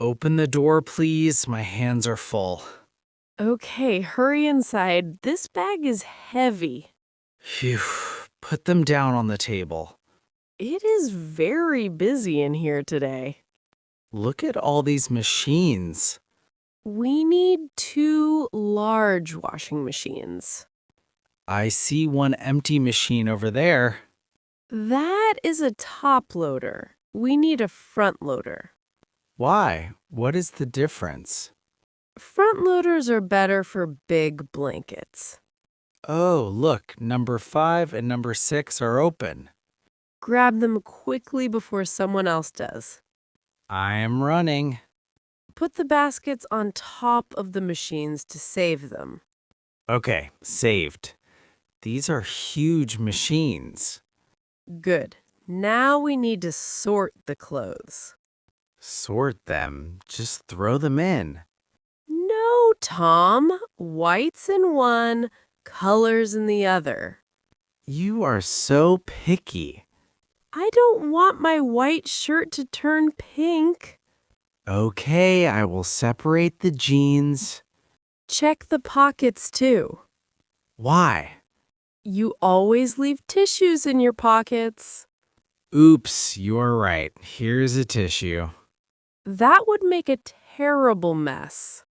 Open the door, please. My hands are full. Okay, hurry inside. This bag is heavy. Phew. Put them down on the table. It is very busy in here today. Look at all these machines. We need 2 large washing machines. I see one empty machine over there. That is a top loader. We need a front loader. Why? What is the difference? Front loaders are better for big blankets. Oh, look, number 5 and number 6 are open. Grab them quickly before someone else does. I am running. Put the baskets on top of the machines to save them. Okay, saved. These are huge machines. Good. Now we need to sort the clothes. Sort them. Just throw them in. No, Tom. Whites in one, colors in the other. You are so picky. I don't want my white shirt to turn pink. Okay, I will separate the jeans. Check the pockets, too. Why? You always leave tissues in your pockets. Oops, you're right. Here's a tissue. That would make a terrible mess.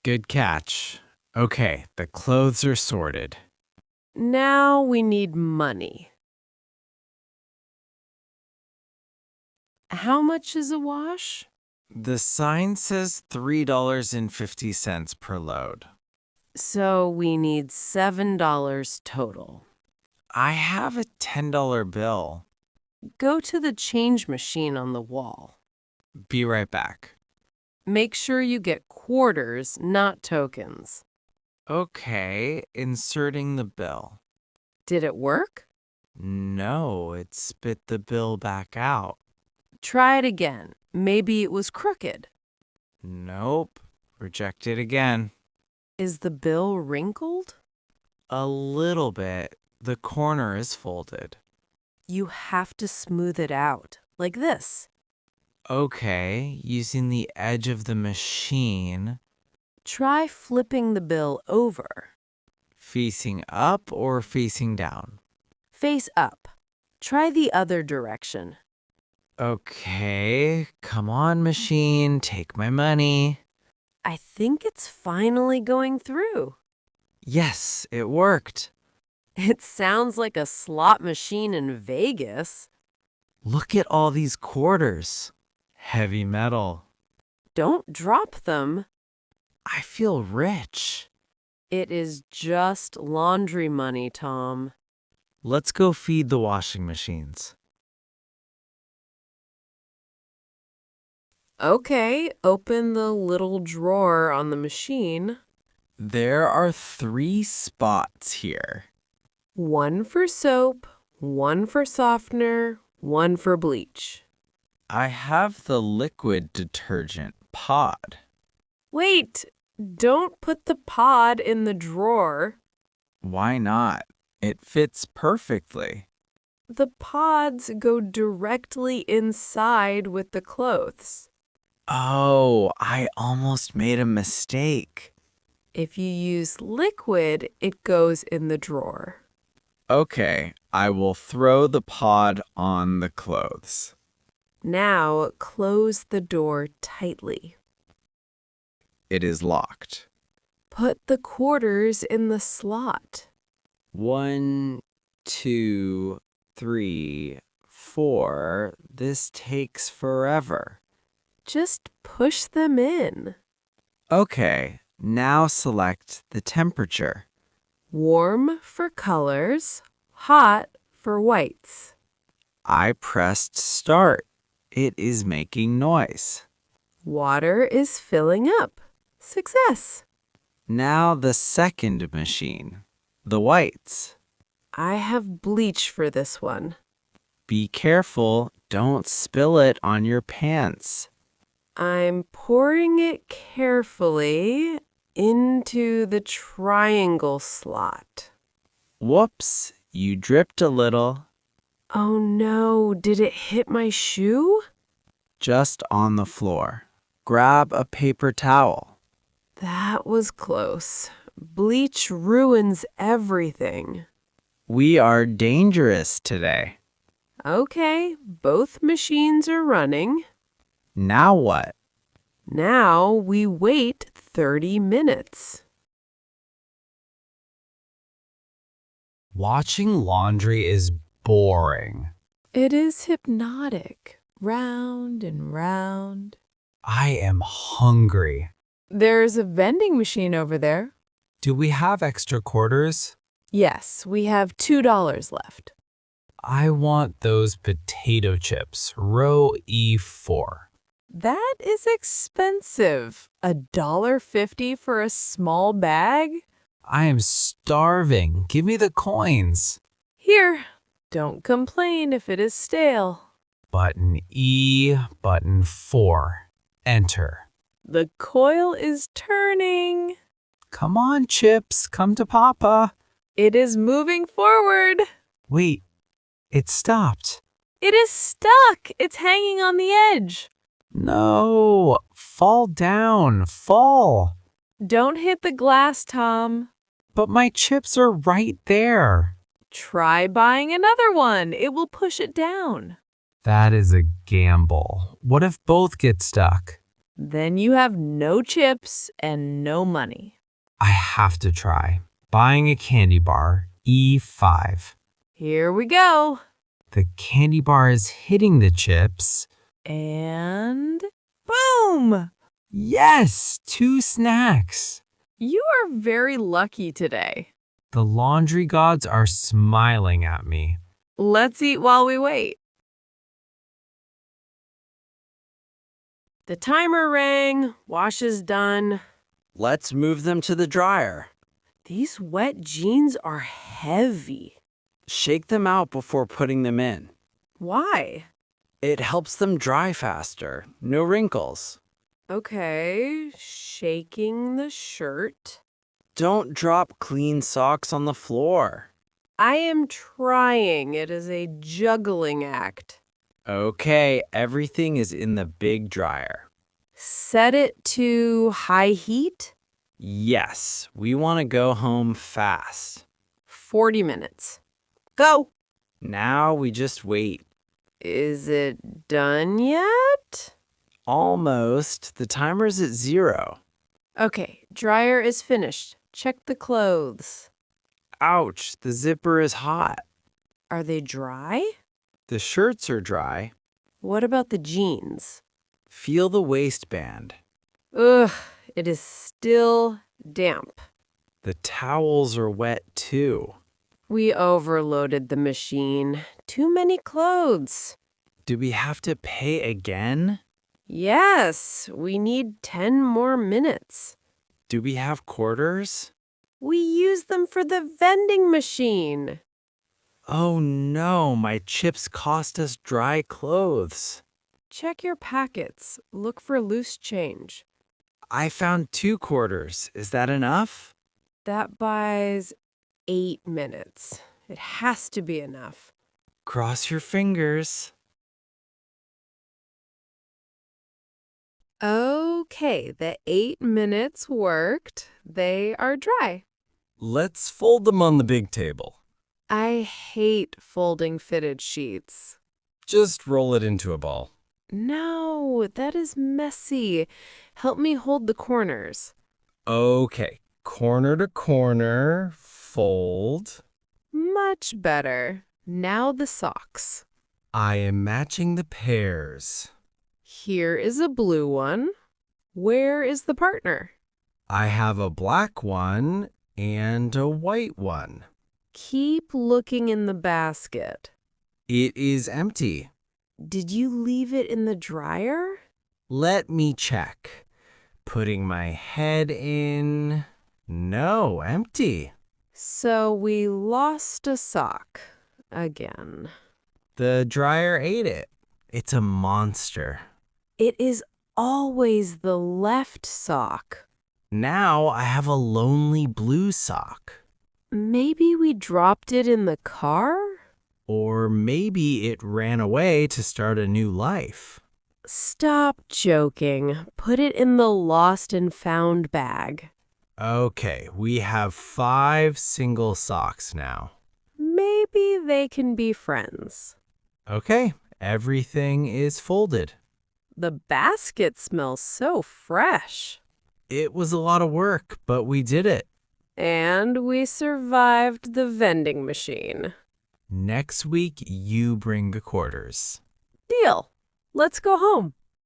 Good catch. Okay, the clothes are sorted. Now we need money. How much is a wash? The sign says $3.50 per load. So we need $7 total. I have a $10 bill. Go to the change machine on the wall. Be right back. Make sure you get quarters, not tokens. Okay, inserting the bill. Did it work? No, it spit the bill back out. Try it again. Maybe it was crooked. Nope, rejected again. Is the bill wrinkled? A little bit. The corner is folded. You have to smooth it out, like this. Okay, using the edge of the machine. Try flipping the bill over. Facing up or facing down? Face up. Try the other direction. Okay, come on, machine, take my money. I think it's finally going through. Yes, it worked. It sounds like a slot machine in Vegas. Look at all these quarters. Heavy metal. Don't drop them. I feel rich. It is just laundry money, Tom. Let's go feed the washing machines. Okay, open the little drawer on the machine. There are 3 spots here. 1 for soap, 1 for softener, 1 for bleach. I have the liquid detergent pod. Wait, don't put the pod in the drawer. Why not? It fits perfectly. The pods go directly inside with the clothes. Oh, I almost made a mistake. If you use liquid, it goes in the drawer. Okay, I will throw the pod on the clothes. Now close the door tightly. It is locked. Put the quarters in the slot. 1, 2, 3, 4. This takes forever. Just push them in. Okay, now select the temperature. Warm for colors, hot for whites. I pressed start. It is making noise. Water is filling up. Success! Now the second machine, the whites. I have bleach for this one. Be careful, don't spill it on your pants. I'm pouring it carefully into the triangle slot. Whoops, you dripped a little. Oh no, did it hit my shoe? Just on the floor. Grab a paper towel. That was close. Bleach ruins everything. We are dangerous today. Okay, both machines are running. Now what? Now we wait 30 minutes. Watching laundry is boring. It is hypnotic. Round and round. I am hungry. There's a vending machine over there. Do we have extra quarters? Yes, we have $2 left. I want those potato chips, row E4. That is expensive. $1.50 for a small bag? I am starving. Give me the coins. Here, don't complain if it is stale. Button E, button 4. Enter. The coil is turning. Come on, chips, come to Papa. It is moving forward. Wait, it stopped. It is stuck. It's hanging on the edge. No, fall down, fall. Don't hit the glass, Tom. But my chips are right there. Try buying another one. It will push it down. That is a gamble. What if both get stuck? Then you have no chips and no money. I have to try. Buying a candy bar, E5. Here we go. The candy bar is hitting the chips. And boom! Yes, 2 snacks. You are very lucky today. The laundry gods are smiling at me. Let's eat while we wait. The timer rang. Wash is done. Let's move them to the dryer. These wet jeans are heavy. Shake them out before putting them in. Why? It helps them dry faster. No wrinkles. Okay, shaking the shirt. Don't drop clean socks on the floor. I am trying. It is a juggling act. Okay, everything is in the big dryer. Set it to high heat. Yes, we want to go home fast. 40 minutes. Go! Now we just wait. Is it done yet? Almost. The timer's at 0. Okay, dryer is finished. Check the clothes. Ouch, the zipper is hot. Are they dry? The shirts are dry. What about the jeans? Feel the waistband. Ugh, it is still damp. The towels are wet too. We overloaded the machine. Too many clothes. Do we have to pay again? Yes, we need 10 more minutes. Do we have quarters? We use them for the vending machine. Oh no, my chips cost us dry clothes. Check your packets. Look for loose change. I found 2 quarters. Is that enough? That buys 8 minutes. It has to be enough. Cross your fingers. Okay, the 8 minutes worked. They are dry. Let's fold them on the big table. I hate folding fitted sheets. Just roll it into a ball. No, that is messy. Help me hold the corners. Okay, corner to corner, fold. Much better. Now the socks. I am matching the pairs. Here is a blue one. Where is the partner? I have a black one and a white one. Keep looking in the basket. It is empty. Did you leave it in the dryer? Let me check. Putting my head in. No, empty. So we lost a sock again. The dryer ate it. It's a monster. It is always the left sock. Now I have a lonely blue sock. Maybe we dropped it in the car? Or maybe it ran away to start a new life. Stop joking. Put it in the lost and found bag. Okay, we have 5 single socks now. Maybe they can be friends. Okay, everything is folded. The basket smells so fresh. It was a lot of work, but we did it. And we survived the vending machine. Next week, you bring the quarters. Deal. Let's go home.